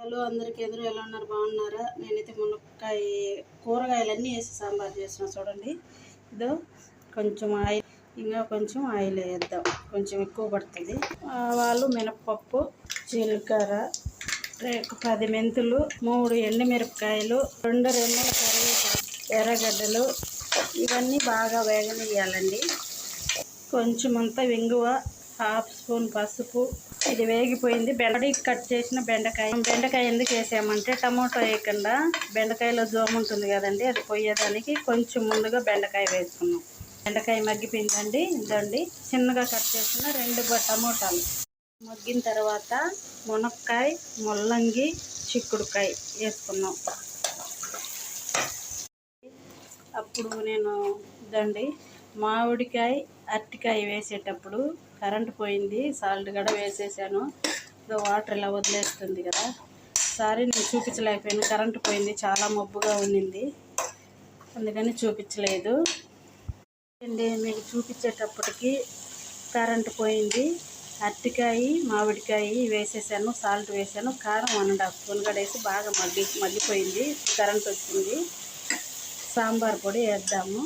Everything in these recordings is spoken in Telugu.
హలో అందరికి ఎదురు ఎలా ఉన్నారు, బాగున్నారా? నేనైతే మునక్కాయ కూరగాయలన్నీ వేసి సాంబార్ చేసిన చూడండి. ఇదో కొంచెం ఆయిల్, ఇంకా కొంచెం ఆయిల్ వేద్దాం, కొంచెం ఎక్కువ పడుతుంది. ఆవాలు, మినపప్పు, జీలకర్ర, 10 మెంతులు, 3 ఎండుమిరపకాయలు, 2 రెమ్మల కరివేపాకు, ఎర్రగడ్డలు, ఇవన్నీ బాగా వేగనియాలండి. కొంచెం అంతా ఇంగువ, 1/2 స్పూన్ పసుపు. ఇది వేగిపోయింది. కట్ చేసిన బెండకాయ ఎందుకు వేసామంటే టమాటో వేయకుండా బెండకాయలో జోము ఉంటుంది కదండి, అది పోయేదానికి కొంచెం ముందుగా బెండకాయ వేసుకున్నాం. బెండకాయ మగ్గిపోయిందండి. ఇదండి చిన్నగా కట్ చేసిన 2 టమోటాలు. మగ్గిన తర్వాత మునక్కాయ, ముల్లంగి, చిక్కుడుకాయ వేసుకున్నాం. అప్పుడు నేను ఇదండి మామిడికాయ, అరటికాయ వేసేటప్పుడు కరెంటు పోయింది, సాల్ట్ కూడా వేసేసాను. ఇదో వాటర్ ఇలా వదిలేస్తుంది కదా, సారీ నేను చూపించలేకపోయాను, కరెంటు పోయింది, చాలా మబ్బుగా ఉండింది, అందుకని చూపించలేదు అండి. మీకు చూపించేటప్పటికి కరెంటు పోయింది. అరటికాయ, మామిడికాయ వేసేసాను, సాల్ట్ వేసాను, కారం 1.5 స్పూన్ కూడా వేసి బాగా మగ్గిపోయింది. కరెంట్ వచ్చింది. సాంబార్ పొడి వేద్దాము.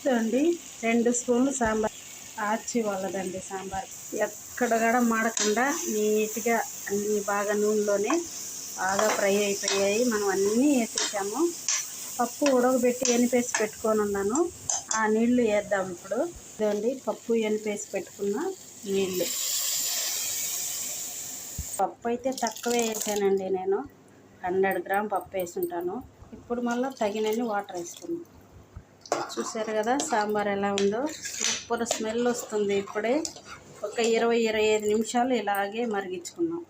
చూడండి 2 స్పూన్లు సాంబార్ ఆచి వాళ్ళదండి. సాంబార్ ఎక్కడ కూడా మాడకుండా నీట్గా అన్నీ బాగా నూనెలోనే బాగా ఫ్రై అయిపోయాయి. మనం అన్నీ వేసేసాము. పప్పు ఉడకబెట్టి ఎనిపేసి పెట్టుకొని ఉన్నాను, ఆ నీళ్లు వేద్దాం ఇప్పుడు. ఇదండి పప్పు ఎనిపేసి పెట్టుకున్న నీళ్ళు. పప్పు అయితే తక్కువే వేసానండి, నేను 100 గ్రామ్ పప్పు వేసుంటాను. ఇప్పుడు మళ్ళీ తగినన్ని వాటర్ వేసుకున్నాం. చూసారు కదా సాంబార్ ఎలా ఉందో, సూపర్ స్మెల్ వస్తుంది. ఇప్పుడే ఒక 20-25 నిమిషాలు ఇలాగే మరిగించుకున్నాం.